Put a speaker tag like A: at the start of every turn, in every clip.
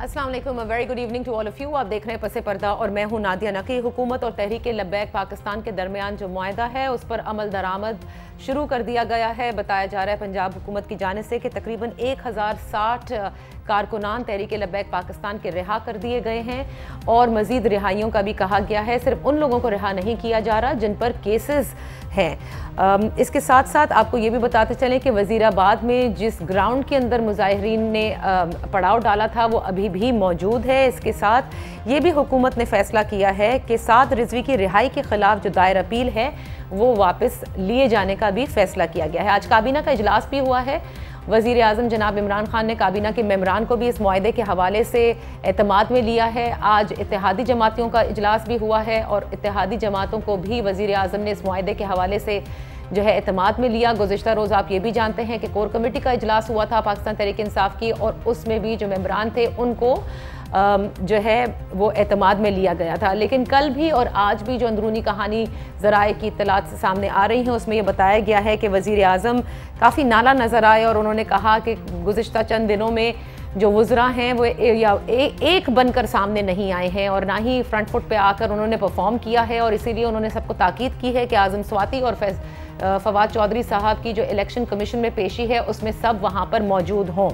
A: अस्सलाम वालेकुम, very good evening to all of you. आप देख रहे हैं पसे पर्दा और मैं हूं नादिया नकी। हुकूमत और तहरीक लब्बैक पाकिस्तान के दरमियान जो मुआहदा है उस पर अमल दरामद शुरू कर दिया गया है। बताया जा रहा है पंजाब हुकूमत की जानिब से कि तकरीबन 1060 कारकुनान तहरीक लब्बैक पाकिस्तान के रिहा कर दिए गए हैं और मज़ीद रिहाइयों का भी कहा गया है। सिर्फ उन लोगों को रिहा नहीं किया जा रहा जिन पर केसेस हैं। इसके साथ साथ आपको ये भी बताते चलें कि वज़ीराबाद में जिस ग्राउंड के अंदर मुजाहिरीन ने पड़ाव डाला था वो अभी भी मौजूद है। इसके साथ ये भी हुकूमत ने फ़ैसला किया है कि साद रिजवी की रिहाई के ख़िलाफ़ जो दायर अपील है वो वापस लिए जाने का भी फ़ैसला किया गया है। आज काबीना का इजलास भी हुआ है। वज़ीर आज़म जनाब इमरान खान ने काबीना के मेम्बरान को भी इस मुआहदे के हवाले से एतमाद में लिया है। आज इत्तेहादी जमातियों का इजलास भी हुआ है और इत्तेहादी जमातों को भी वज़ीर आज़म ने इस मुआहदे के हवाले से जो है एतमाद में लिया। गुज़िश्ता रोज़ आप ये भी जानते हैं कि कोर कमेटी का इजलास हुआ था पाकिस्तान तहरीक इंसाफ की और उसमें भी जो मेम्बरान थे उनको जो है वो एतमाद में लिया गया था। लेकिन कल भी और आज भी जो अंदरूनी कहानी ज़राए की इत्तलात से सामने आ रही हैं उसमें ये बताया गया है कि वज़ीर आज़म काफ़ी नाला नज़र आए और उन्होंने कहा कि गुज़िश्ता चंद दिनों में जो वज़रा हैं वो एक बनकर सामने नहीं आए हैं और ना ही फ्रंट फुट पे आकर उन्होंने परफॉर्म किया है और इसीलिए उन्होंने सबको ताकीद की है कि आज़म स्वाति और फवाद चौधरी साहब की जो इलेक्शन कमीशन में पेशी है उसमें सब वहाँ पर मौजूद हों।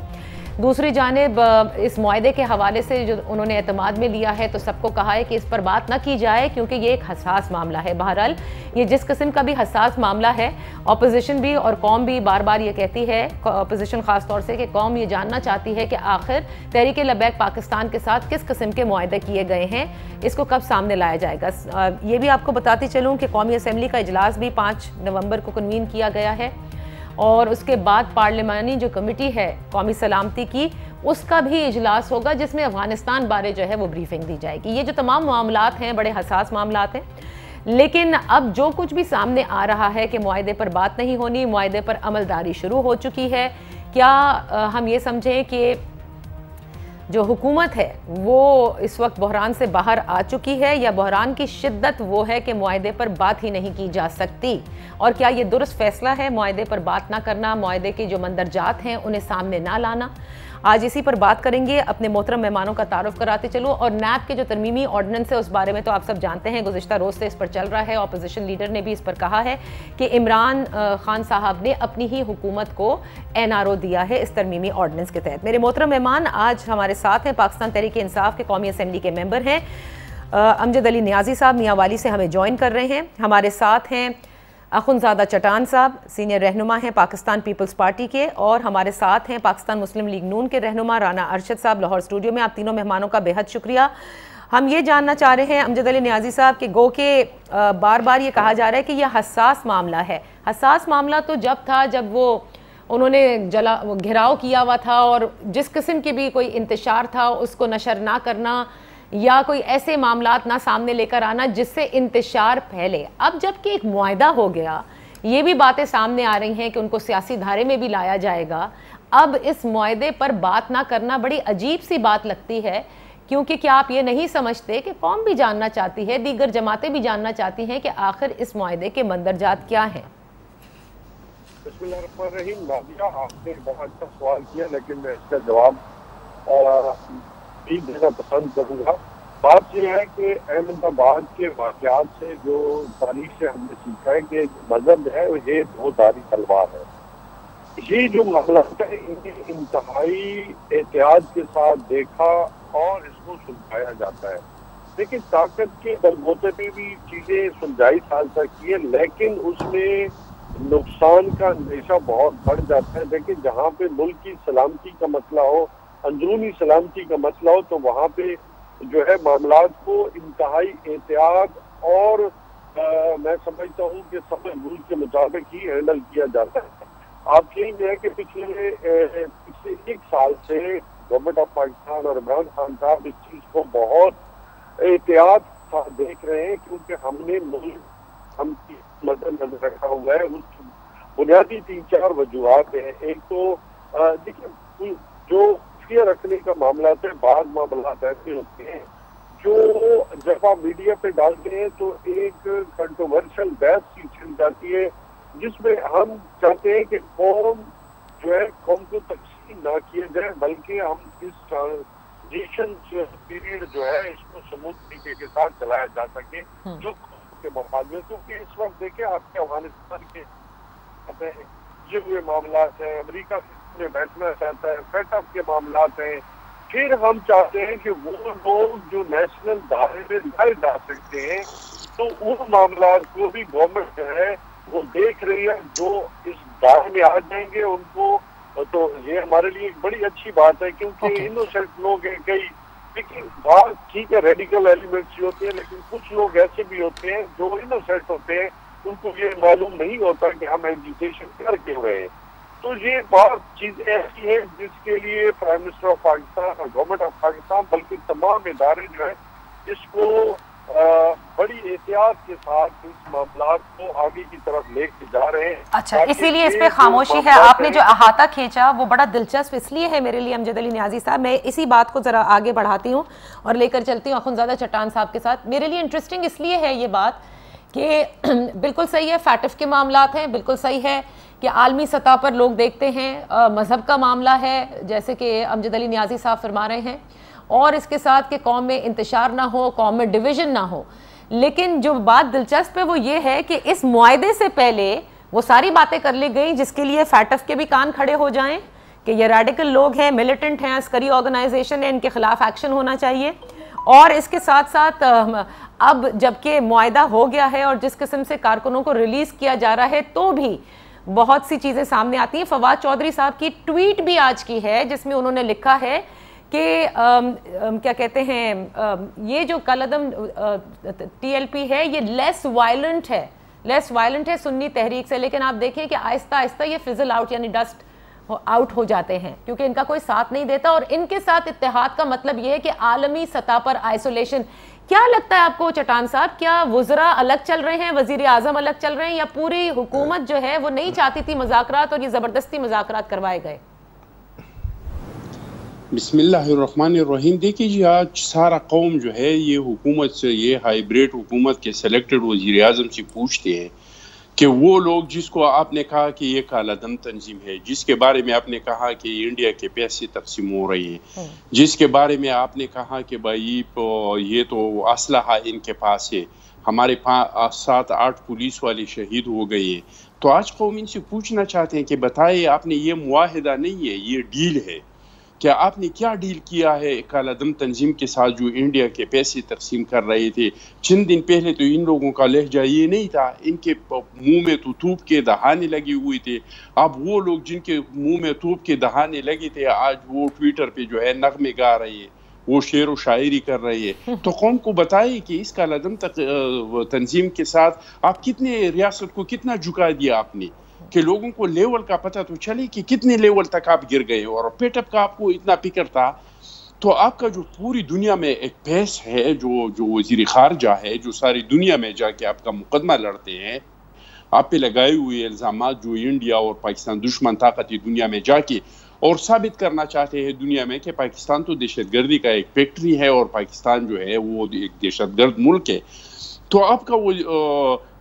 A: दूसरी जानिब इस मुआहदे के हवाले से जो उन्होंने एतमाद में लिया है तो सबको कहा है कि इस पर बात ना की जाए क्योंकि ये एक हसास मामला है। बहरहाल ये जिस किस्म का भी हसास मामला है, अपोजिशन भी और कौम भी बार बार ये कहती है, अपोजिशन ख़ास तौर से, कि कौम ये जानना चाहती है कि आखिर तहरीक लब्बैक पाकिस्तान के साथ किस किस्म के मुआहदे किए गए हैं, इसको कब सामने लाया जाएगा। ये भी आपको बताती चलूँ कि कौमी असम्बली का इजलास भी 5 नवंबर को कन्वीन किया गया है और उसके बाद पार्लिमानी जो कमेटी है कौमी सलामती की उसका भी इजलास होगा जिसमें अफ़गानिस्तान बारे जो है वो ब्रीफिंग दी जाएगी। ये जो तमाम मामलात हैं बड़े हसास मामलात हैं, लेकिन अब जो कुछ भी सामने आ रहा है कि मुआहदे पर बात नहीं होनी, मुआहदे पर अमलदारी शुरू हो चुकी है। क्या हम ये समझें कि जो हुकूमत है वो इस वक्त बहरान से बाहर आ चुकी है या बहरान की शिद्दत वो है कि मुआहदे पर बात ही नहीं की जा सकती, और क्या ये दुरुस्त फैसला है मुआहदे पर बात ना करना, मुआहदे के जो मंदरजात हैं उन्हें सामने ना लाना। आज इसी पर बात करेंगे। अपने मोहतरम मेहमानों का तारुफ कराते चलूँ और नैब के जो तरमीमी ऑर्डिनेंस है उस बारे में तो आप सब जानते हैं, गुज़िश्ता रोज़ से इस पर चल रहा है। अपोजिशन लीडर ने भी इस पर कहा है कि इमरान खान साहब ने अपनी ही हुकूमत को NRO दिया है इस तरमीमी ऑर्डिनेंस के तहत। मेरे मोहतरम मेहमान आज हमारे साथ हैं, पाकिस्तान तहरीक इंसाफ के कौमी असम्बली के मेंबर हैं अमजद अली नियाज़ी साहब मियाँ वाली से हमें ज्वाइन कर रहे हैं। हमारे साथ हैं अखुनज़ादा चटान साहब, सीनियर रहनुमा हैं पाकिस्तान पीपल्स पार्टी के, और हमारे साथ हैं पाकिस्तान मुस्लिम लीग नून के रहनुमा राना अरशद साहब लाहौर स्टूडियो में। आप तीनों मेहमानों का बेहद शुक्रिया। हम ये जानना चाह रहे हैं अमजद अली नियाज़ी साहब कि गो के बार बार ये कहा जा रहा है कि यह हसास मामला है। हसास मामला तो जब था जब वो उन्होंने घेराव किया हुआ था और जिस किस्म की भी कोई इंतशार था उसको नशर ना करना या कोई ऐसे मामलात ना सामने लेकर आना जिससे इंतशार फैले। अब जबकि एक मुआहदा हो गया, ये भी बातें सामने आ रही हैं कि उनको सियासी धारे में भी लाया जाएगा। अब इस मुआहदे पर बात ना करना बड़ी अजीब सी बात लगती है, क्योंकि क्या आप ये नहीं समझते कि कौम भी जानना चाहती है, दीगर जमातें भी जानना चाहती हैं कि आखिर इस मुआहदे के मंदरजात क्या हैं?
B: बिस्मिल्लाहिर्रहमानिर्रहीम। नादिया, आपने बहुत अच्छा सवाल किया, लेकिन मैं इसका जवाब भी देना पसंद करूँगा। बात यह है कि अहमदाबाद के वाक़यात से जो तारीख से हमने सीखा है कि मजहब है ये दो धारी तलवार है। ये जो मामला है इन्हें इंतहाई एहतियात के साथ देखा और इसको सुलझाया जाता है। लेकिन ताकत के बलबूते पे भी चीज़ें सुलझाई जा सकती है, लेकिन उसमें नुकसान का अंदेशा बहुत बढ़ जाता है। लेकिन जहाँ पे मुल्क की सलामती का मसला हो, अंदरूनी सलामती का मसला हो, तो वहाँ पे जो है मामलात को इंतहाई एहतियात और मैं समझता हूँ कि समझ बूझ के मुताबिक ही हैंडल किया जाता है। आप यही है कि पिछले 1 साल से गवर्नमेंट ऑफ पाकिस्तान और इमरान खान साहब इस चीज़ को बहुत एहतियात साथ देख रहे हैं, क्योंकि हमने मुल्क हम मद्देनजर रखा हुआ है। उसकी बुनियादी 3-4 वजूहात हैं। एक तो देखिए जो रखने का मामला है, बाद मामला ऐसे होते हैं जो जब आप मीडिया पे डालते हैं तो एक कंट्रोवर्शियल बहस सी छिड़ जाती है, जिसमें हम चाहते हैं कि कौम जो है कौम को तकसीम ना किया जाए, बल्कि हम इस ट्रांजिशन पीरियड जो है इसको स्मूथ तरीके के साथ चलाया जा सके जो के मुकाबले, क्योंकि इस वक्त देखें आपके अफगानिस्तान के जो हुए मामला हैं, अमेरिका में बैठना चाहता है, फेटअप के मामला हैं, फिर हम चाहते हैं कि वो लोग जो नेशनल दायरे में लाए जा सकते हैं, तो उन मामला को भी गवर्नमेंट जो है वो देख रही है, जो इस दायरे में आ जाएंगे उनको, तो ये हमारे लिए एक बड़ी अच्छी बात है, क्योंकि इनोसेंट लोग हैं कई, लेकिन बात ठीक है रेडिकल एलिमेंट्स ही होते हैं, लेकिन कुछ लोग ऐसे भी होते हैं जो इनोसेंट होते हैं, उनको ये मालूम नहीं होता कि हम एजुकेशन कर के हुए हैं। तो ये बहुत चीज ऐसी है जिसके लिए प्राइम मिनिस्टर ऑफ पाकिस्तान और गवर्नमेंट ऑफ पाकिस्तान बल्कि तमाम इदारे जो है इसको बड़ी एहतियात के साथ इस मामला को आगे की तरफ लेके जा रहे हैं।
A: अच्छा, इसीलिए इस पे खामोशी है। आपने जो अहाता खींचा वो बड़ा दिलचस्प इसलिए है मेरे लिए अमजद अली नियाजी साहब, मैं इसी बात को जरा आगे बढ़ाती हूँ और लेकर चलती हूँ अखुनज़ादा चट्टान साहब के साथ। मेरे लिए इंटरेस्टिंग इसलिए है ये बात कि बिल्कुल सही है, फैटफ के मामलात हैं, बिल्कुल सही है कि आलमी सतह पर लोग देखते हैं, मज़हब का मामला है जैसे कि अमजद अली नियाजी साहब फरमा रहे हैं, और इसके साथ कि कौम में इंतशार ना हो, कौम में डिवीज़न ना हो। लेकिन जो बात दिलचस्प है वो ये है कि इस मुआहदे से पहले वो सारी बातें कर ली गई जिसके लिए फैटफ के भी कान खड़े हो जाएं कि ये रेडिकल लोग हैं, मिलिटेंट हैं, अस्करी ऑर्गेनाइजेशन है, इनके खिलाफ एक्शन होना चाहिए। और इसके साथ साथ अब जबकि मुआहदा हो गया है और जिस किस्म से कारकुनों को रिलीज़ किया जा रहा है, तो भी बहुत सी चीज़ें सामने आती हैं। फवाद चौधरी साहब की ट्वीट भी आज की है जिसमें उन्होंने लिखा है कि क्या कहते हैं, ये जो कलअदम TLP है ये लेस वायलेंट है सुन्नी तहरीक से, लेकिन आप देखें कि आहिस्ता आहिस्ता ये फिजल आउट यानी डस्ट आउट हो जाते हैं क्योंकि इनका कोई साथ नहीं देता। और इनके साथ इत्तेहाद का मतलब ये है कि आलमी सतह पर आइसोलेशन। क्या लगता है आपको चट्टान साहब, क्या वुज़रा अलग चल रहे हैं, वजीर आज़म अलग चल रहे हैं, या पूरी हुकूमत जो है वो नहीं चाहती थी मुज़ाकरात और ये ज़बरदस्ती मुज़ाकरात करवाए गए?
C: बिस्मिल्लाहिर्रहमानिर्रहीम। देखिए जी, आज सारा कौम जो है ये हुकूमत से, ये हाइब्रिड हुकूमत के सेलेक्टेड वज़ीर आज़म से पूछते हैं कि वो लोग जिसको आपने कहा कि ये कालादम तंजीम है, जिसके बारे में आपने कहा कि इंडिया के पैसे तकसीम हो रहे हैं, जिसके बारे में आपने कहा कि भाई ये तो असलहा इनके पास है, हमारे 7-8 पुलिस वाले शहीद हो गए हैं, तो आज कौम इनसे पूछना चाहते हैं कि बताइए, आपने ये मुआहिदा नहीं है, ये डील है, क्या आपने क्या डील किया है कालादम तंजीम के साथ जो इंडिया के पैसे तकसीम कर रहे थे? चंद दिन पहले तो इन लोगों का लहजा ये नहीं था, इनके मुंह में तो थूप के दहाने लगे हुए थे। अब वो लोग जिनके मुंह में थूप के दहाने लगे थे आज वो ट्विटर पे जो है नगमे गा रहे हैं, वो शेर व शायरी कर रही है। तो कौम को बताइए कि इस कालादम तंजीम के साथ आप कितने रियासत को कितना झुका दिया आपने, कि लोगों को लेवल का पता तो चले कि कितने लेवल तक आप गिर गए। और पेटअप का आपको इतना फिक्र था तो आपका जो पूरी दुनिया में एक पेश है, जो वजीर खारजा है, जो सारी दुनिया में जाके आपका मुकदमा लड़ते हैं, आप पे लगाए हुए इल्जाम जो इंडिया और पाकिस्तान दुश्मन ताकत दुनिया में जाके और साबित करना चाहते हैं दुनिया में कि पाकिस्तान तो दहशतगर्दी का एक फैक्ट्री है और पाकिस्तान जो है वो एक दहशतगर्द मुल्क है। तो आपका वो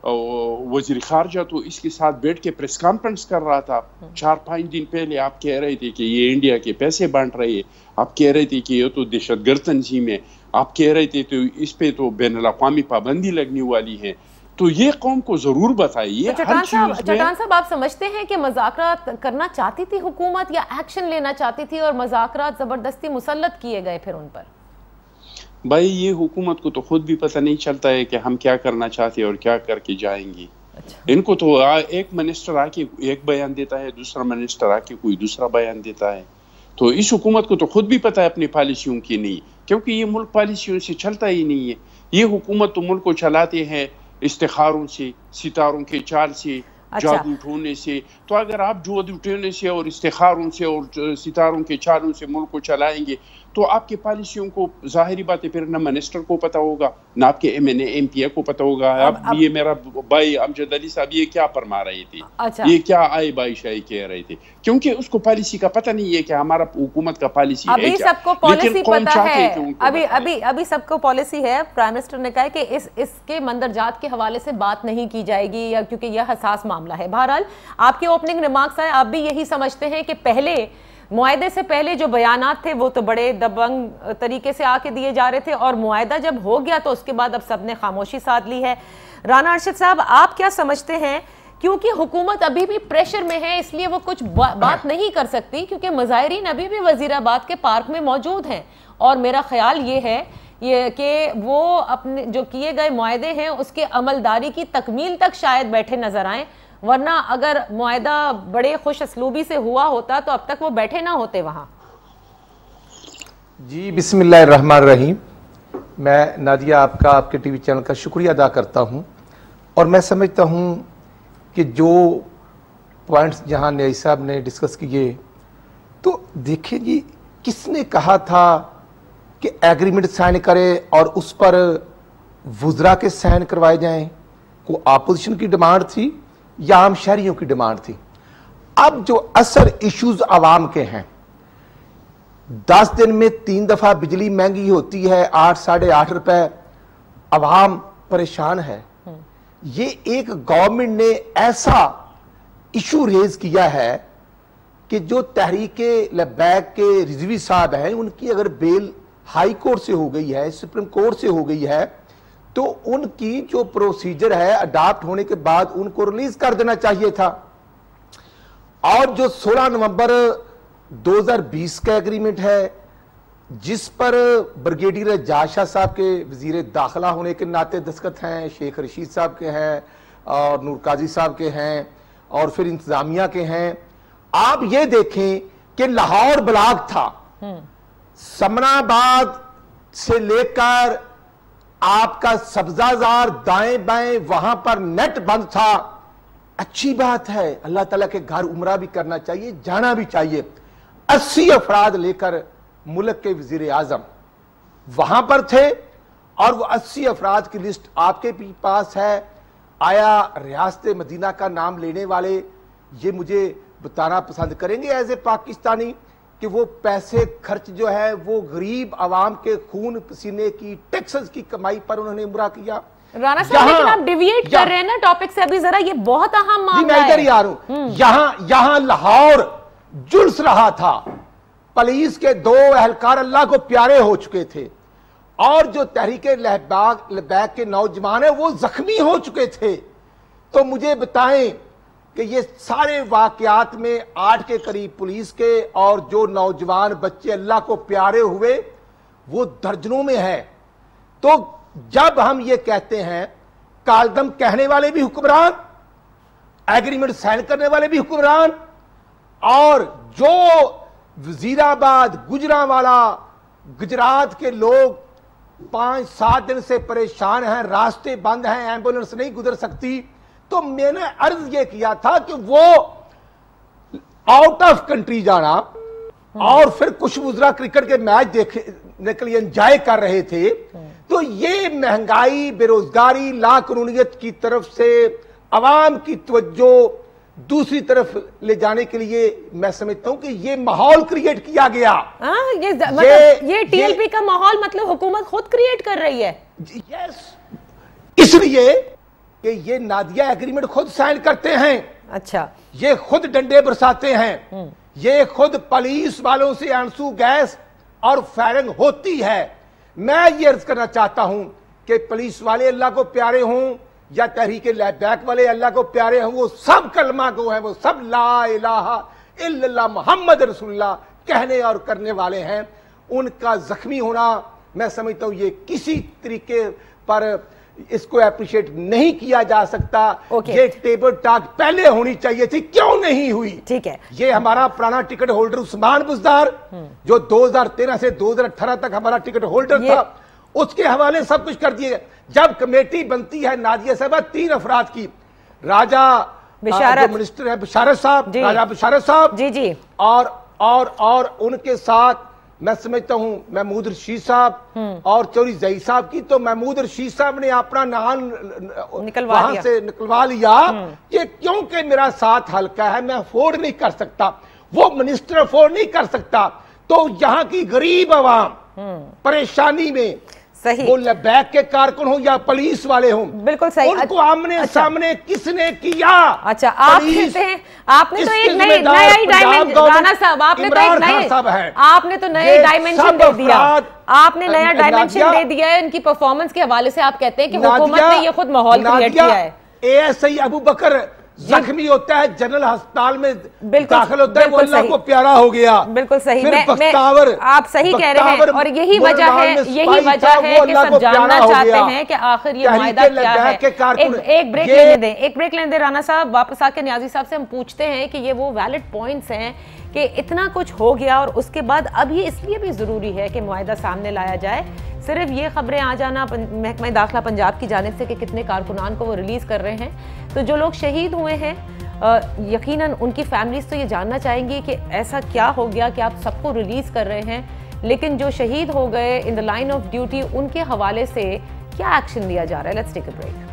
C: वज़ीर खारजा तो इसके साथ बैठ के प्रेस कॉन्फ्रेंस कर रहा था। 4-5 दिन पहले आप कह रहे थे कि ये इंडिया के पैसे बांट रहे हैं, आप कह रहे थे कि ये तो दहशतगर्द तंजीम है, आप कह रहे थे तो इस पे तो बैनुल-अक़वामी पाबंदी लगने वाली है। तो ये कौम को जरूर बताइए।
A: तो चट्टान साहब, आप समझते हैं कि मुज़ाकरात करना चाहती थी हुकूमत या एक्शन लेना चाहती थी और मुज़ाकरात जबरदस्ती मुसल्लत किए गए फिर उन पर?
C: भाई ये हुकूमत को तो खुद भी पता नहीं चलता है कि हम क्या करना चाहते हैं और क्या करके जाएंगे। अच्छा। इनको तो एक मिनिस्टर आके एक बयान देता है, दूसरा मिनिस्टर आके कोई दूसरा बयान देता है। तो इस हुकूमत को तो खुद भी पता है अपनी पॉलिसियों की नहीं, क्योंकि ये मुल्क पॉलिसियों से चलता ही नहीं है। ये हुकूमत तो मुल्क को चलाते हैं इस्तिखारों से, सितारों के चाल से,
A: अच्छा।
C: जादू ढूंढने से। तो अगर आप जादू ढूंढने से और इस्तिखारों से और सितारों के चालों से मुल्क को चलाएंगे तो आपके पॉलिसियों को जाहिरी बात है फिर ना मिनिस्टर को पता होगा, ना आपके MNA MPA को पता होगा। अब ये मेरा भाई अमजद अली साहब ये क्या फरमा रहे थे,
A: अच्छा।
C: ये क्या आई बाई शाही कह रहे थे, क्योंकि उसको पॉलिसी का पता नहीं है कि हमारा हुकूमत का पॉलिसी है क्या।
A: अभी सबको पॉलिसी पता है, अभी सबको पॉलिसी है। प्राइम मिनिस्टर ने कहा कि इसके मंदरजात के हवाले से बात नहीं की जाएगी या क्योंकि यह हसास मामला है। बहरहाल आपके ओपनिंग रिमार्क्स आए, आप भी यही समझते हैं कि पहले معاہدے سے پہلے جو بیانات تھے وہ تو بڑے دبنگ طریقے سے آ کے دیے جا رہے تھے، اور معاہدہ جب ہو گیا تو اس کے بعد اب سب نے خاموشی ساتھ لی ہے۔ رانا ارشد صاحب، آپ کیا سمجھتے ہیں؟ کیونکہ حکومت ابھی بھی پریشر میں ہے، اس لیے وہ کچھ بات نہیں کر سکتی، کیونکہ مظاہرین ابھی بھی وزیر آباد کے پارک میں موجود ہیں، اور میرا خیال یہ ہے کہ وہ اپنے جو کیے گئے معاہدے ہیں اس کے عملداری کی تکمیل تک شاید بیٹھے نظر آئیں، ورنہ اگر معاہدہ بڑے خوش اسلوبی سے ہوا ہوتا تو اب تک وہ بیٹھے نہ ہوتے وہاں۔
D: جی بسم اللہ الرحمن الرحیم۔ میں نادیہ آپ کے ٹی وی چینل کا شکریہ ادا کرتا ہوں، اور میں سمجھتا ہوں کہ جو پوائنٹس جہاں نیائی صاحب نے ڈسکس کیے، تو دیکھیں جی، کس نے کہا تھا کہ ایگریمنٹ سائن کرے اور اس پر وزراء کے سائن کروائے جائیں؟ کو اپوزیشن کی ڈیمانڈ تھی یا عام شہریوں کی ڈیمانڈ تھی؟ اب جو اصل ایشوز عوام کے ہیں، 10 دن میں 3 دفعہ بجلی مہنگی ہوتی ہے، 8 ساڑھے 8 روپے، عوام پریشان ہے۔ یہ ایک گورنمنٹ نے ایسا ایشو ریز کیا ہے کہ جو تحریک لبیک کے رضوی صاحب ہیں، ان کی اگر بیل ہائی کورٹ سے ہو گئی ہے، سپریم کورٹ سے ہو گئی ہے، تو ان کی جو پروسیجر ہے اڈاپٹ ہونے کے بعد ان کو ریلیز کر دینا چاہیے تھا۔ اور جو 16 نومبر 2020 کا ایگریمنٹ ہے، جس پر بریگیڈیئر اعجاز شاہ صاحب کے وزیر داخلہ ہونے کے ناطے دستخط ہیں، شیخ رشید صاحب کے ہیں، اور نور قاضی صاحب کے ہیں، اور پھر انتظامیہ کے ہیں، آپ یہ دیکھیں کہ لاہور بلاک تھا، سمنا آباد سے لے کر آپ کا سبزہ زار دائیں بائیں وہاں پر نیٹ بند تھا۔ اچھی بات ہے، اللہ تعالیٰ کے گھر عمرہ بھی کرنا چاہیے، جانا بھی چاہیے۔ 80 افراد لے کر ملک کے وزیر اعظم وہاں پر تھے، اور وہ 80 افراد کی لسٹ آپ کے پاس ہے۔ آیا ریاست مدینہ کا نام لینے والے یہ مجھے بتانا پسند کریں گے ایز اے پاکستانی کہ وہ پیسے خرچ جو ہے وہ غریب عوام کے خون پسینے کی ٹیکسز کی کمائی پر انہوں نے عمرہ کیا؟
A: رانا صاحب لیکن آپ ڈیویٹ کر رہے ہیں نا ٹاپک سے ابھی، ذرا یہ بہت اہم معاملہ ہے۔
D: میں ادھر ہی آ رہا ہوں۔ یہاں لاہور جلس رہا تھا، پولیس کے 2 اہلکار اللہ کو پیارے ہو چکے تھے، اور جو تحریک لبیک کے نوجوان ہیں وہ زخمی ہو چکے تھے۔ تو مجھے بتائیں کہ یہ سارے واقعات میں 8 کے قریب پولیس کے اور جو نوجوان بچے اللہ کو پیارے ہوئے وہ درجنوں میں ہے۔ تو جب ہم یہ کہتے ہیں، کالدم کہنے والے بھی حکمران، ایگریمنٹ سائن کرنے والے بھی حکمران، اور جو وزیر آباد، گجرانوالا، گجرات کے لوگ 5-7 دن سے پریشان ہیں، راستے بند ہیں، ایمبولنس نہیں گزر سکتی، تو میں نے عرض یہ کیا تھا کہ وہ آؤٹ آف کنٹری جانا، اور پھر کچھ وزراء کرکٹ کے میچ دیکھنے کے لیے انجوائے کر رہے تھے۔ تو یہ مہنگائی، بے روزگاری، لا قانونیت کی طرف سے عوام کی توجہ دوسری طرف لے جانے کے لیے میں سمجھتا ہوں کہ یہ ماحول کریٹ کیا گیا۔
A: یہ ٹی ایل پی کا ماحول مطلب حکومت خود کریٹ کر رہی ہے؟
D: اس لیے کہ یہ نادیہ ایگریمنٹ خود سائن کرتے ہیں،
A: اچھا،
D: یہ خود ڈنڈے برساتے ہیں، یہ خود پولیس والوں سے آنسو گیس اور فائرنگ ہوتی ہے۔ میں یہ عرض کرنا چاہتا ہوں کہ پولیس والے اللہ کو پیارے ہوں یا تحریک لبیک والے اللہ کو پیارے ہوں، وہ سب کلمہ گو ہیں، وہ سب لا الہ الا اللہ محمد رسول اللہ کہنے اور کرنے والے ہیں۔ ان کا زخمی ہونا میں سمجھتا ہوں یہ کسی طریقے پر اس کو اپریشیٹ نہیں کیا جا سکتا۔ یہ ٹیبل ٹاک پہلے ہونی چاہیے تھی، کیوں نہیں ہوئی؟
A: ٹھیک ہے،
D: یہ ہمارا پرانا ٹکٹ ہولڈر عثمان بزدار جو 2013 سے 2018 تک ہمارا ٹکٹ ہولڈر تھا، اس کے حوالے سب کچھ کر دیے۔ جب کمیٹی بنتی ہے نادیہ صاحبہ 3 افراد کی، راجہ جو منسٹر ہے بشارت صاحب، راجہ بشارت صاحب،
A: جی،
D: اور ان کے ساتھ میں سمجھتا ہوں محمود رشید صاحب اور چوری زئی صاحب کی۔ تو محمود رشید صاحب نے اپنا نام وہاں سے نکلوا لیا کہ کیونکہ میرا ساتھ ہلکا ہے، میں افورڈ نہیں کر سکتا، وہ منسٹر افورڈ نہیں کر سکتا۔ تو یہاں کی غریب عوام پریشانی میں वो लबैक के कारकुन हो या पुलिस वाले हो,
A: बिल्कुल सही,
D: उनको आमने सामने किसने किया?
A: अच्छा, आप कहते हैं आपने तो एक नई डायमेंशन, राणा साहब आपने तो एक नए डायमेंशन दे दिया, आपने नया डायमेंशन दे दिया है इनकी परफॉर्मेंस के हवाले से। आप कहते हैं कि हुकूमत ने ये खुद माहौल क्रिएट किया है।
D: ASI अबू बकर जख्मी होता है, जनरल अस्पताल में दाखिल होता है, वो अल्लाह को प्यारा हो गया।
A: बिल्कुल सही,
D: बख्तावर,
A: आप सही कह रहे हैं, और यही वजह है कि सब जानना चाहते हैं कि आखिर ये मुआहदा क्या है। एक ब्रेक लेने दें राना साहब, वापस आके न्याजी साहब से हम पूछते हैं कि ये वो वैलिड पॉइंट्स हैं कि इतना कुछ हो गया और उसके बाद अब ये इसलिए भी ज़रूरी है कि मुआहदा सामने लाया जाए। सिर्फ ये खबरें आ जाना महकमा दाखिला पंजाब की जानिब से कि कितने कारकुनान को वो रिलीज़ कर रहे हैं, तो जो लोग शहीद हुए हैं यकीनन उनकी फैमिलीज तो ये जानना चाहेंगी कि ऐसा क्या हो गया कि आप सबको रिलीज़ कर रहे हैं, लेकिन जो शहीद हो गए in the line of duty उनके हवाले से क्या एक्शन लिया जा रहा है। Let's take a break.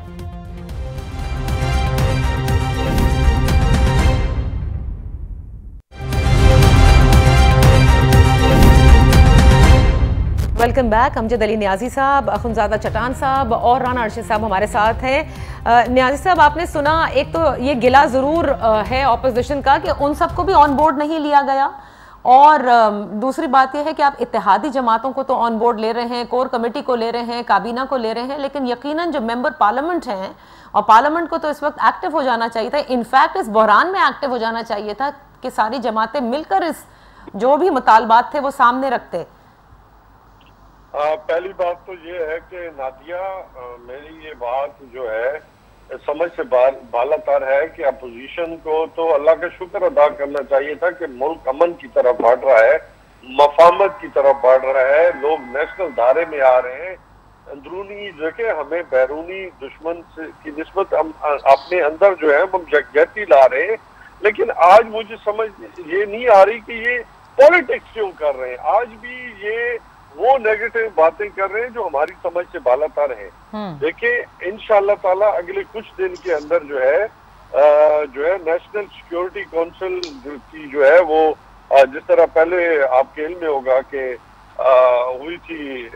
A: Welcome back. Amjad Ali Niazi sahab, Akhunzada चटान साहब और राना अरशद साहब हमारे साथ हैं। न्याजी साहब, आपने सुना, एक तो ये गिला ज़रूर है ऑपोजिशन का कि उन सबको भी ऑन बोर्ड नहीं लिया गया, और दूसरी बात यह है कि आप इत्तेहादी जमातों को तो ऑन बोर्ड ले रहे हैं, कोर कमेटी को ले रहे हैं, काबीना को ले रहे हैं, लेकिन यकीनन जो मेंबर पार्लियामेंट हैं, और पार्लियामेंट को तो इस वक्त एक्टिव हो जाना चाहिए था, इनफैक्ट इस बहरान में एक्टिव हो जाना चाहिए था कि सारी जमातें मिलकर इस जो भी मुतालबात थे वो सामने रखते।
B: पहली बात तो ये है कि नादिया, मेरी ये बात जो है समझ से बालातर है कि अपोजिशन को तो अल्लाह का शुक्र अदा करना चाहिए था कि मुल्क अमन की तरफ बढ़ रहा है, मफामत की तरफ बढ़ रहा है, लोग नेशनल दायरे में आ रहे हैं। अंदरूनी जगह हमें बैरूनी दुश्मन की निस्बत अपने अंदर जो है हम यकजहती ला रहे हैं, लेकिन आज मुझे समझ ये नहीं आ रही कि ये पॉलिटिक्स क्यों कर रहे हैं। आज भी ये वो नेगेटिव बातें कर रहे हैं जो हमारी समझ से बालातर है। देखिए, इंशाअल्लाह ताला अगले कुछ दिन के अंदर जो है नेशनल सिक्योरिटी काउंसिल की जो है वो जिस तरह पहले आपके इल्म में होगा कि हुई थी,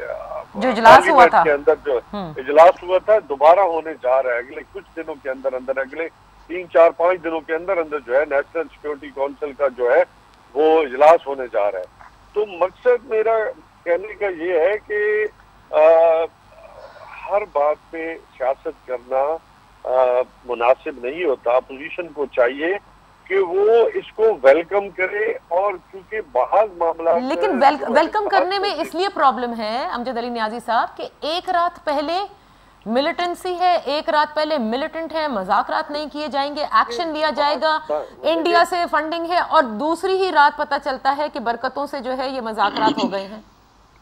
A: जो इजलास हुआ था
B: के अंदर जो इजलास हुआ था, दोबारा होने जा रहा है अगले कुछ दिनों के अंदर अंदर, अगले 3, 4, 5 दिनों के अंदर अंदर जो है नेशनल सिक्योरिटी काउंसिल का जो है वो इजलास होने जा रहा है। तो मकसद मेरा कहने का ये है कि हर बात पे सियासत करना मुनासिब नहीं होता। अपोजिशन को चाहिए कि वो इसको वेलकम करे, और क्योंकि बाहर मामला,
A: लेकिन वेलकम करने में इसलिए प्रॉब्लम है अमजद अली न्याजी साहब कि एक रात पहले मिलिटेंसी है, एक रात पहले मिलिटेंट है, मजाकरात नहीं किए जाएंगे, एक्शन लिया जाएगा, इंडिया से फंडिंग है, और दूसरी ही रात पता चलता है कि बरकतों से जो है ये मजाकरात हो गए हैं।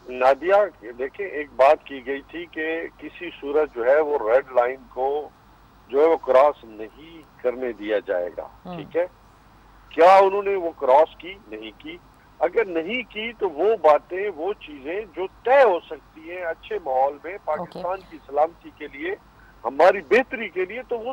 B: नादिया, देखिए, एक बात की गई थी कि किसी सूरत जो है वो रेड लाइन को जो है वो क्रॉस नहीं करने दिया जाएगा, ठीक है। क्या उन्होंने वो क्रॉस की? नहीं की। अगर नहीं की तो वो बातें, वो चीजें जो तय हो सकती हैं अच्छे माहौल में पाकिस्तान की सलामती के लिए, हमारी बेहतरी के लिए, तो वो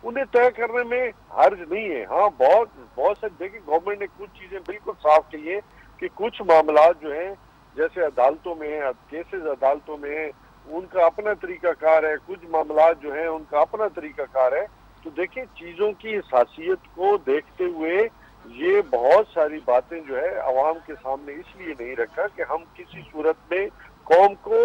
B: उन्हें तय करने में हर्ज नहीं है। हाँ, बहुत से देखिए, गवर्नमेंट ने कुछ चीजें बिल्कुल साफ की है कि कुछ मामला जो है जैसे अदालतों में केसेस अदालतों में उनका अपना तरीकाकार है, कुछ मामला जो है उनका अपना तरीकाकार है। तो देखिए, चीजों की हसासियत को देखते हुए ये बहुत सारी बातें जो है अवाम के सामने इसलिए नहीं रखा कि हम किसी सूरत में कौम को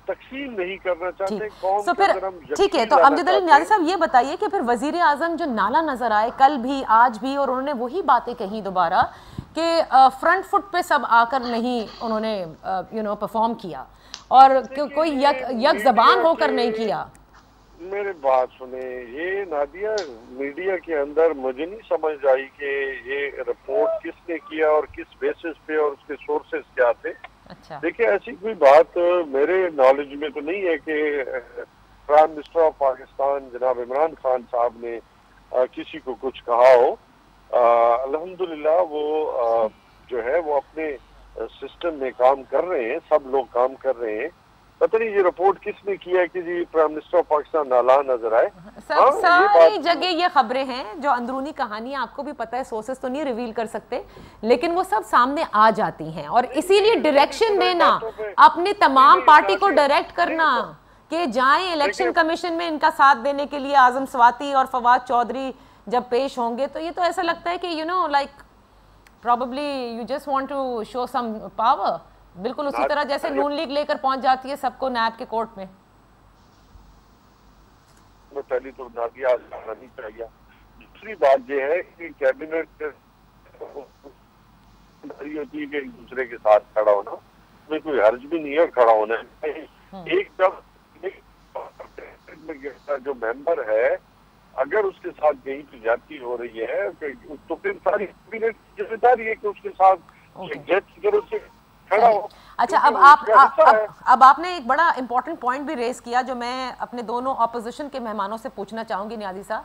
B: तकसीम नहीं करना चाहते, कौम
A: तो फिर ठीक है। तो अमजद अली न्याजी साहब, ये बताइए कि फिर वजीर आजम जो नाला नजर आए कल भी आज भी, और उन्होंने वही बातें कही दोबारा कि फ्रंट फुट पे सब आकर नहीं उन्होंने परफॉर्म किया, और कोई यक ज़बान होकर नहीं किया।
B: मेरे बात सुने, ये नादिया, मीडिया के अंदर मुझे नहीं समझ आई कि ये रिपोर्ट किसने किया और किस बेसिस पे और उसके सोर्सेस क्या थे।
A: अच्छा।
B: देखिए, ऐसी कोई बात मेरे नॉलेज में तो नहीं है कि प्राइम मिनिस्टर ऑफ पाकिस्तान जनाब इमरान खान साहब ने किसी को कुछ कहा हो। अल्हम्दुलिल्लाह वो जो है वो अपने सिस्टम में काम कर रहे हैं, सब लोग काम कर रहे हैं। पता नहीं ये रिपोर्ट किसने किया है कि जी प्राइम मिनिस्टर ऑफ पाकिस्तान नाला नजर आए।
A: ساری جگہ یہ خبریں ہیں جو اندرونی کہانی آپ کو بھی پتہ ہے، سورسز تو نہیں ریویل کر سکتے، لیکن وہ سب سامنے آ جاتی ہیں، اور اسی لیے ڈائریکشن دینا، اپنے تمام پارٹی کو ڈائریکٹ کرنا کہ جائیں الیکشن کمیشن میں ان کا ساتھ دینے کے لیے، اعظم سواتی اور فواد چودھری جب پیش ہوں گے، تو یہ تو ایسا لگتا ہے کہ like probably you just want to show some power، بالکل اسی طرح جیسے نون لیگ لے کر پہنچ جاتی ہے سب کو نیب کے کورٹ میں۔
B: پہلی تو نادیہ آنا نہیں چاہیے، دوسری بات یہ ہے کہ کیبنٹ ہوتی ہے کہ ایک دوسرے کے ساتھ کھڑا ہونا، اس میں کوئی حرج بھی نہیں ہے کھڑا ہونا ہے۔ ایک جب جو ممبر ہے اگر اس کے ساتھ کہیں پہ زیادتی ہو رہی ہے تو پھر ساری ذمہ داری ہے کہ اس کے ساتھ کھڑا ہو۔
A: اچھا، اب آپ نے ایک بڑا امپورٹنٹ پوائنٹ بھی ریز کیا جو میں اپنے دونوں اپوزیشن کے مہمانوں سے پوچھنا چاہوں گی۔ نیازی صاحب،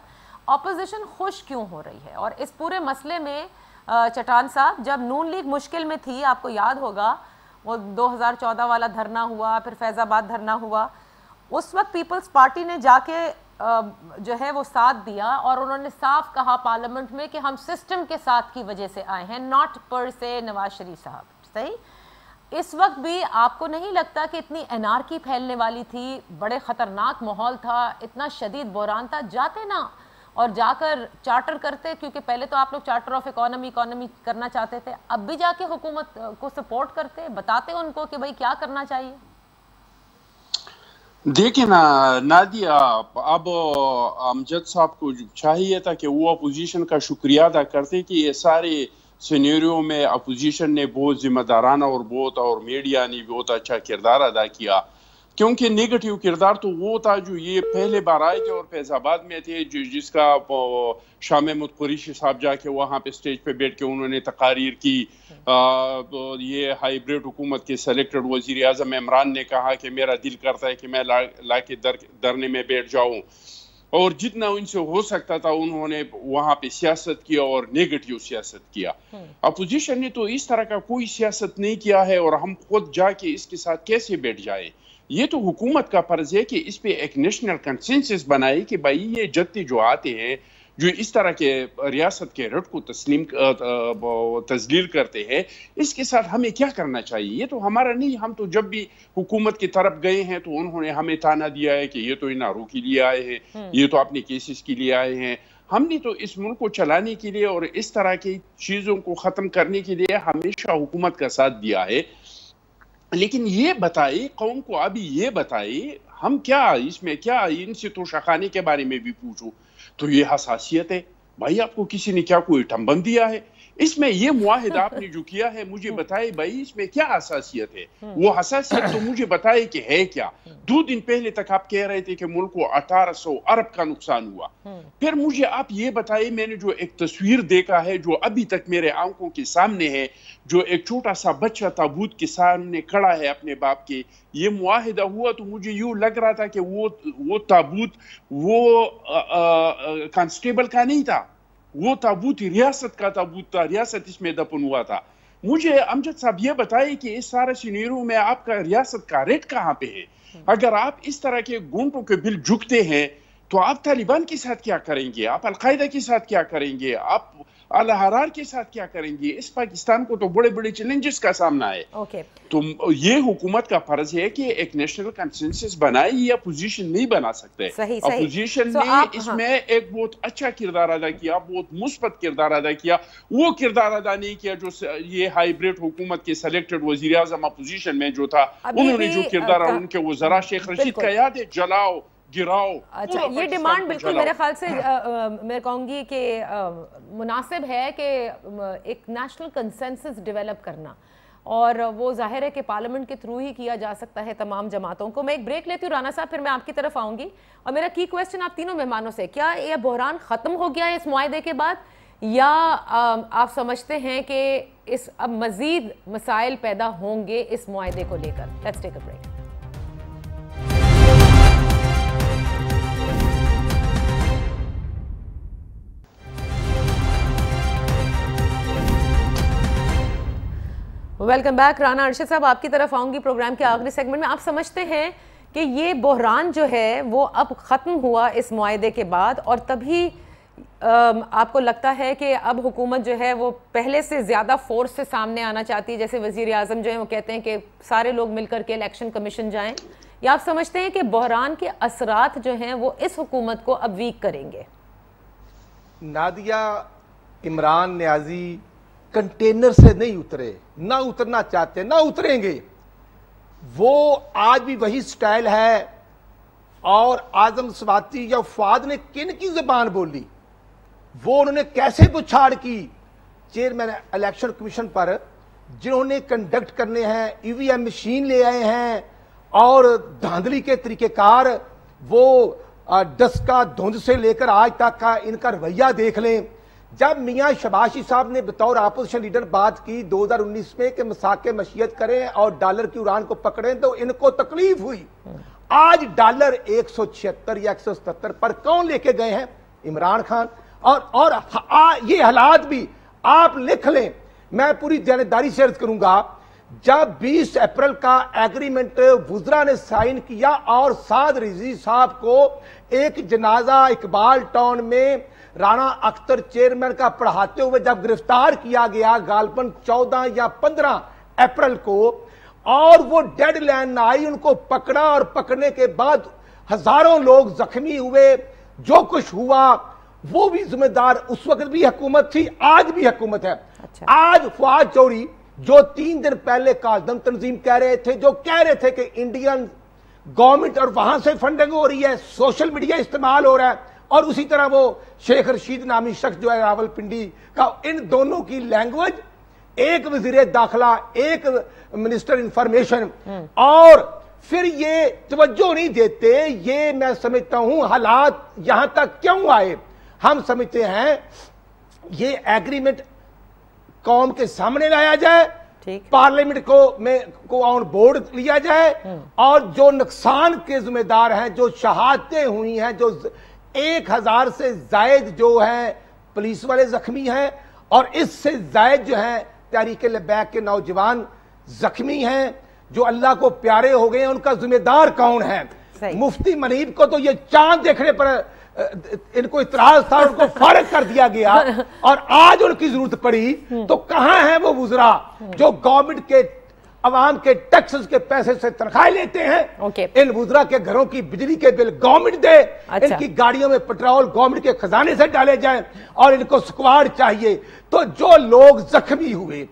A: اپوزیشن خوش کیوں ہو رہی ہے؟ اور اس پورے مسئلے میں چٹان صاحب، جب نون لیگ مشکل میں تھی، آپ کو یاد ہوگا وہ 2014 والا دھرنا ہوا، پھر فیض آباد دھرنا ہوا، اس وقت پیپلز پارٹی نے جا کے جو ہے وہ ساتھ دیا اور انہوں نے صاف کہا پارلیمنٹ میں کہ ہم سسٹم کے ساتھ کی وجہ سے آئے ہیں، ناٹ پر سے نواز شریف صاحب۔ صحیح؟ اس وقت بھی آپ کو نہیں لگتا کہ اتنی انارکی پھیلنے والی تھی، بڑے خطرناک ماحول تھا، اتنا شدید بحران تھا، جاتے نا اور جا کر چارٹر کرتے؟ کیونکہ پہلے تو آپ لوگ چارٹر آف اکانومی کرنا چاہتے تھے، اب بھی جا کے حکومت کو سپورٹ کرتے، بتاتے ان کو کہ بھائی کیا کرنا چاہیے؟
C: دیکھیں نا نادیہ، اب امجد صاحب کو چاہیے تھا کہ وہ اپوزیشن کا شکریہ ادا کرتے کہ یہ سارے سینیریو میں اپوزیشن نے بہت ذمہ دارانہ اور میڈیا نے بہت اچھا کردار ادا کیا، کیونکہ نیگیٹو کردار تو وہ تھا جو یہ پہلے بار آئے تھے اور فیض آباد میں تھے، جس کا شاہ محمود قریشی صاحب جا کے وہاں پہ سٹیج پہ بیٹھ کے انہوں نے تقاریر کی۔ یہ ہائیبریڈ حکومت کے سلیکٹڈ وزیر اعظم عمران نے کہا کہ میرا دل کرتا ہے کہ میں لا کے دھرنے میں بیٹھ جاؤں، اور جتنا ان سے ہو سکتا تھا انہوں نے وہاں پہ سیاست کیا اور نیگیٹو سیاست کیا۔ اپوزیشن نے تو اس طرح کا کوئی سیاست نہیں کیا ہے، اور ہم خود جا کے اس کے ساتھ کیسے بیٹھ جائیں؟ یہ تو حکومت کا فرض ہے کہ اس پہ ایک نیشنل کنسنسس بنائے کہ بھائی یہ جدتے جو آتے ہیں جو اس طرح کے ریاست کے رٹ کو تذلیل کرتے ہیں، اس کے ساتھ ہمیں کیا کرنا چاہیے؟ یہ تو ہمارا نہیں، ہم تو جب بھی حکومت کی طرف گئے ہیں تو انہوں نے ہمیں تانا دیا ہے کہ یہ تو انارو کے لیے آئے ہیں، یہ تو اپنے کیسز کے لیے آئے ہیں۔ ہم نے تو اس ملک کو چلانے کے لیے اور اس طرح کی چیزوں کو ختم کرنے کے لیے ہمیشہ حکومت کا ساتھ دیا ہے، لیکن یہ بتائے قوم کو، ابھی یہ بتائے ہم کیا اس میں کیا ان سے تو شخانے کے بارے میں بھی پوچھو تو یہ حساسیت ہے۔ بھائی آپ کو کسی نے کیا کوئی ٹمبن دیا ہے؟ اس میں یہ معاہدہ آپ نے جو کیا ہے مجھے بتائے بھائی اس میں کیا حساسیت ہے؟ وہ حساسیت تو مجھے بتائے کہ ہے کیا؟ 2 دن پہلے تک آپ کہہ رہے تھے کہ ملک کو 1800 ارب کا نقصان ہوا، پھر مجھے آپ یہ بتائے، میں نے جو ایک تصویر دیکھا ہے جو ابھی تک میرے آنکھوں کے سامنے ہے، جو ایک چھوٹا سا بچہ تابوت کے سامنے کھڑا ہے اپنے باپ کے، یہ معاہدہ ہوا تو مجھے یوں لگ رہا تھا کہ وہ تابوت وہ کانسٹیبل کا نہیں تھا، وہ تابوت ریاست کا تابوت تھا، ریاست اس میں دفن ہوا تھا۔ مجھے امجد صاحب یہ بتائے کہ اس سارے سینیرو میں آپ کا ریاست کا ریٹ کہاں پہ ہے؟ اگر آپ اس طرح کے گونٹوں کے بل جھکتے ہیں تو آپ طالبان کے ساتھ کیا کریں گے؟ آپ القاعدہ کے ساتھ کیا کریں گے؟ آپ الحرار کے ساتھ کیا کریں گے؟ اس پاکستان کو تو بڑے بڑے چیلنجز کا سامنا ہے۔ تو یہ حکومت کا فرض ہے کہ ایک نیشنل کنسنسس بنائے، یہ اپوزیشن نہیں بنا سکتے۔ اپوزیشن نے اس میں ایک بہت اچھا کردار ادا کیا، بہت مثبت کردار ادا کیا، وہ کردار ادا نہیں کیا جو یہ ہائیبریڈ حکومت کے سلیکٹڈ وزیر اعظم اپوزیشن میں جو تھا انہوں نے جو کردار ان کے وزراء، شیخ رشید کا یاد ہے، جلاؤ گراؤ۔
A: اچھا، یہ ڈیمانڈ بالکل میرے خیال سے میں کہوں گی کہ مناسب ہے کہ ایک نیشنل کنسنسس ڈیولپ کرنا، اور وہ ظاہر ہے کہ پارلیمنٹ کے تھرو ہی کیا جا سکتا ہے تمام جماعتوں کو۔ میں ایک بریک لیتی ہوں رانا صاحب، پھر میں آپ کی طرف آؤں گی، اور میرا کی کویسچن آپ تینوں مہمانوں سے، کیا یہ بحران ختم ہو گیا ہے اس معاہدے کے بعد، یا آپ سمجھتے ہیں کہ اب مزید مسائل پیدا ہوں گے اس معاہدے کو لے کر؟ Let's take a break. Welcome back. Rana Arshad صاحب، آپ کی طرف آؤں گی پروگرام کے آخری سیگمنٹ میں۔ آپ سمجھتے ہیں کہ یہ بحران جو ہے وہ اب ختم ہوا اس معاہدے کے بعد، اور تبھی آپ کو لگتا ہے کہ اب حکومت جو ہے وہ پہلے سے زیادہ فورس سے سامنے آنا چاہتی ہے، جیسے وزیر اعظم جو ہیں وہ کہتے ہیں کہ سارے لوگ مل کر کے الیکشن کمیشن جائیں، یا آپ سمجھتے ہیں کہ بحران کے اثرات جو ہیں وہ اس حکومت کو اب ویک کریں گے؟
D: نادیہ، عمران نیازی کنٹینر سے نہیں اترے، نہ اترنا چاہتے، نہ اتریں گے۔ وہ آج بھی وہی سٹائل ہے، اور اعظم سواتی یا فواد نے کن کی زبان بولی، وہ انہوں نے کیسے بچھاڑ کی چیئرمین الیکشن کمیشن پر، جنہوں نے کنڈکٹ کرنے ہیں، EVM مشین لے آئے ہیں، اور دھاندلی کے طریقہ کار، وہ ڈسکا دھند سے لے کر آج تک کا ان کا رویہ دیکھ لیں۔ جب میاں شباشی صاحب نے بطور اپوزیشن لیڈر بات کی 2019 میں کہ مساق معیشت کریں اور ڈالر کی اڑان کو پکڑیں، تو ان کو تکلیف ہوئی۔ آج ڈالر 176 یا 177 پر کون لے کے گئے ہیں؟ عمران خان۔ اور یہ حالات بھی آپ لکھ لیں، میں پوری جانبداری سے عرض کروں گا، جب 20 اپریل کا ایگریمنٹ وزراء نے سائن کیا اور سعد رضوی صاحب کو ایک جنازہ اقبال ٹاؤن میں رانا اختر چیئرمین کا پڑھاتے ہوئے جب گرفتار کیا گیا غالباً 14 یا 15 اپریل کو، اور وہ ڈیڈ لائن نہ آئی، ان کو پکڑا، اور پکڑنے کے بعد ہزاروں لوگ زخمی ہوئے، جو کچھ ہوا وہ بھی ذمہ دار اس وقت بھی حکومت تھی، آج بھی حکومت ہے۔ آج فواد چوہدری جو 3 دن پہلے کالدم تنظیم کہہ رہے تھے، جو کہہ رہے تھے کہ انڈین گورنمنٹ اور وہاں سے فنڈنگ ہو رہی ہے، سوشل میڈیا استعمال ہو رہا ہے، اور اسی طرح وہ شیخ رشید نامی شخص جو ہے راول پنڈی کا، ان دونوں کی لینگویج، ایک وزیر داخلہ، ایک منسٹر انفارمیشن، اور پھر یہ توجہ نہیں دیتے۔ یہ میں سمجھتا ہوں حالات یہاں تک کیوں آئے، ہم سمجھتے ہیں یہ ایگریمنٹ قوم کے سامنے لایا جائے، پارلیمنٹ کو آن بورڈ لیا جائے، اور جو نقصان کے ذمہ دار ہیں، جو شہادتیں ہوئی ہیں، جو 1000 سے زائد جو ہیں پولیس والے زخمی ہیں، اور اس سے زائد جو ہیں تحریک لبیک کے نوجوان زخمی ہیں، جو اللہ کو پیارے ہو گئے ہیں، ان کا ذمہ دار کون ہے؟ مفتی منیب کو تو یہ چاند دیکھنے پر ان کو اعتراض تھا، ان کو فارغ کر دیا گیا، اور آج ان کی ضرورت پڑی تو کہاں ہیں وہ وزراء جو گورنمنٹ کے عوام کے ٹیکسز کے پیسے سے تنخواہیں لیتے ہیں؟ ان وزراء کے گھروں کی بجلی کے بل گورنمنٹ دے، ان کی گاڑیوں میں پٹرول گورنمنٹ کے خزانے سے ڈالے جائیں، اور ان کو سکواڈ چاہیے۔ تو جو لوگ زخمی ہوئے،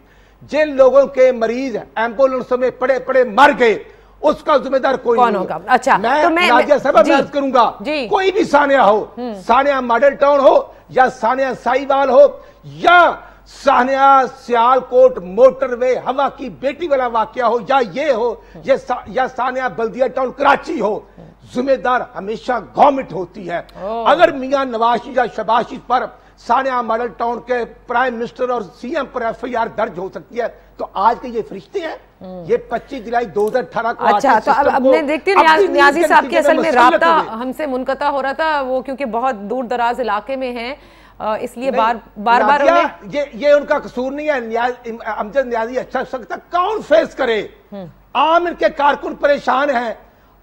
D: جن لوگوں کے مریض ایمبولنسوں میں پڑے پڑے مر گئے، اس کا ذمہ دار کوئی نہیں ہوگا۔
A: اچھا،
D: میں نادیہ صاحبہ میں عرض کروں گا، کوئی بھی سانحہ ہو، سانحہ ماڈل ٹاؤن ہو، یا سانحہ سائیوال ہو، یا سانحہ سیال کوٹ موٹر وے ہوا کی بیٹی والا واقعہ ہو، یا یہ ہو، یا سانحہ بلدیہ ٹاؤن کراچی ہو، ذمہ دار ہمیشہ گورنمنٹ ہوتی ہے۔ اگر میاں نواز شریف یا شہباز شریف پر سانحہ ماڈل ٹاؤن کے پرائم منسٹر اور CM پر FIR درج ہو سکتی ہے، تو آج کے یہ فرشتے ہیں؟ یہ 25 جولائی 2018 کو
A: اچھا، تو اب میں دیکھتی ہوں نیازی صاحب کے اصل میں رابطہ ہم سے منقطع ہو رہا تھا، وہ کیونکہ بہت دور دراز علاقے میں ہیں، اس لیے بار بار
D: یہ ان کا قصور نہیں ہے۔ امجد نیازی اچھا سکتا، کون فیس کرے؟ عام ان کے کارکن پریشان ہیں،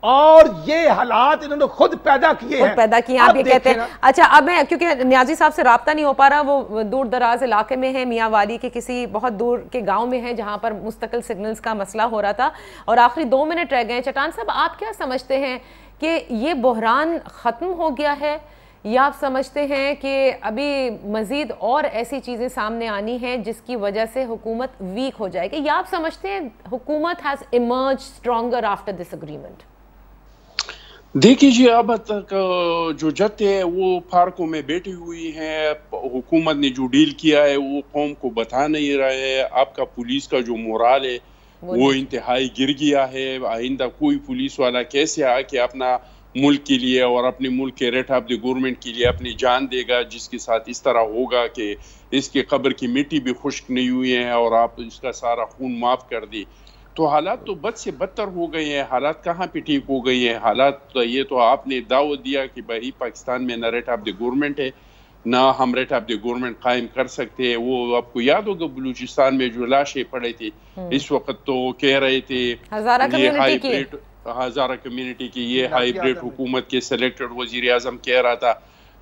D: اور یہ حالات انہوں نے خود پیدا کیے ہیں۔
A: آپ یہ کہتے ہیں۔ اچھا، اب میں کیونکہ نیازی صاحب سے رابطہ نہیں ہو پا رہا، وہ دور دراز علاقے میں ہیں، میاں والی کے کسی بہت دور کے گاؤں میں ہیں، جہاں پر مستقل سگنلز کا مسئلہ ہو رہا تھا، اور آخری 2 منٹ رہ گئے۔ چٹان صاحب، آپ کیا سمجھتے ہیں کہ یہ بحران ختم ہو گیا ہے، یا آپ سمجھتے ہیں کہ ابھی مزید اور ایسی چیزیں سامنے آنی ہیں جس کی وجہ سے حکومت ویک ہو جائے گی، یا آپ سمجھتے ہیں حکومت has emerged stronger after this agreement?
C: دیکھیے جی، اب تک جو جتے ہیں وہ پارکوں میں بیٹھی ہوئی ہیں، حکومت نے جو ڈیل کیا ہے وہ قوم کو بتا نہیں رہے ہیں۔ آپ کا پولیس کا جو مورال ہے وہ انتہائی گر گیا ہے۔ آئندہ کوئی پولیس والا کیسے آ کے اپنا ملک کے لیے اور اپنے ملک کے ریٹ آف دی گورنمنٹ کے لیے اپنی جان دے گا، جس کے ساتھ اس طرح ہوگا کہ اس کے قبر کی مٹی بھی خشک نہیں ہوئی ہے اور آپ اس کا سارا خون معاف کر دی۔ تو حالات تو بد سے بدتر ہو گئے ہیں۔ حالات کہاں پہ ٹھیک ہو گئی ہیں؟ حالات یہ تو آپ نے دعوت دیا کہ بھائی پاکستان میں نہ ریٹ آف دی گورنمنٹ ہے، نہ ہم ریٹ آف دی گورنمنٹ قائم کر سکتے ہیں۔ وہ آپ کو یاد ہوگا بلوچستان میں جو لاشیں پڑے تھے اس وقت، تو کہہ رہے تھے हज़ारा कम्युनिटी की ये हाइब्रिड हुकूमत के सेलेक्टेड वज़ीर आज़म कह रहा था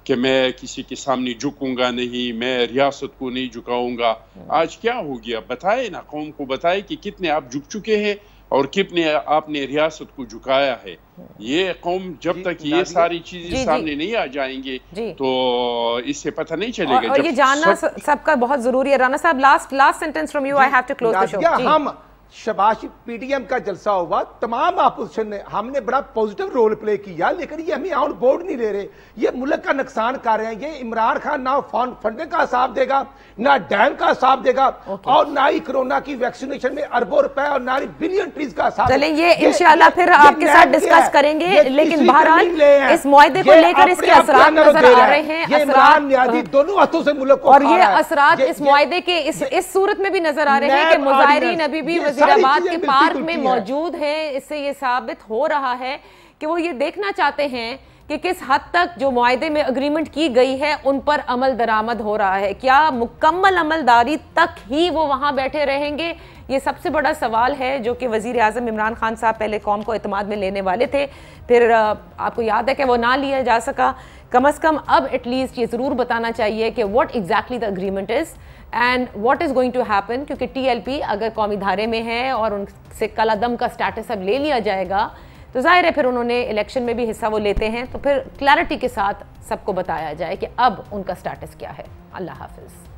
C: कि मैं किसी के सामने झुकूंगा नहीं, मैं रियासत को नहीं झुकाऊंगा। आज क्या हो गया? बताए ना, कौम को बताए कि कितने आप झुक चुके हैं और कितने आपने रियासत को झुकाया है। ये कौम जब तक ये सारी चीजें सामने नहीं आ जाएंगे तो इससे पता नहीं चलेगा।
A: और ये जानना सबका बहुत जरूरी है। Rana sahab, last sentence from you, I have to close the show.
D: हम शबाश पीटीएम का जलसा हुआ, तमाम अपोजिशन ने, हमने बड़ा पॉजिटिव रोल प्ले किया, लेकिन ये हमें ऑन बोर्ड नहीं ले रहे। ये मुल्क का नुकसान कर रहे हैं। ये इमरान खान ना फंडिंग का हिसाब देगा, ना डैम का हिसाब देगा, और ना ही कोरोना की वैक्सीनेशन में अरबों रुपए और ना ही बिलियन ट्रीज का हिसाब।
A: चलें, ये इंशाल्लाह फिर आपके साथ डिस्कस करेंगे, लेकिन बहरहाल इस मुआहदे को लेकर इसके असरात नजर आ रहे हैं। असरात
D: दोनों हाथों से मुल्क को,
A: और ये असरात इस मुआहदे के इस सूरत में भी नजर आ रहे हैं कि मुजाहिरीन अभी भी वजीराबाद के पार्क में मौजूद हैं। इससे ये साबित हो रहा है कि वो ये देखना चाहते हैं कि किस हद तक जो मुआहदे में अग्रीमेंट की गई है उन पर अमल दरामद हो रहा है। क्या मुकम्मल अमलदारी तक ही वो वहां बैठे रहेंगे? ये सबसे बड़ा सवाल है जो कि वजीर आज़म इमरान खान साहब पहले कौम को एतमाद में लेने वाले थे, फिर आपको याद है कि वो ना लिया जा सका। कम अज़ कम अब एटलीस्ट ये ज़रूर बताना चाहिए कि what exactly the agreement is and what is going to happen, क्योंकि टीएलपी अगर कौमी धारे में है और उनसे कलादम का स्टेटस अब ले लिया जाएगा तो जाहिर है फिर उन्होंने इलेक्शन में भी हिस्सा वो लेते हैं, तो फिर क्लैरिटी के साथ सबको बताया जाए कि अब उनका स्टेटस क्या है। अल्लाह हाफिज़।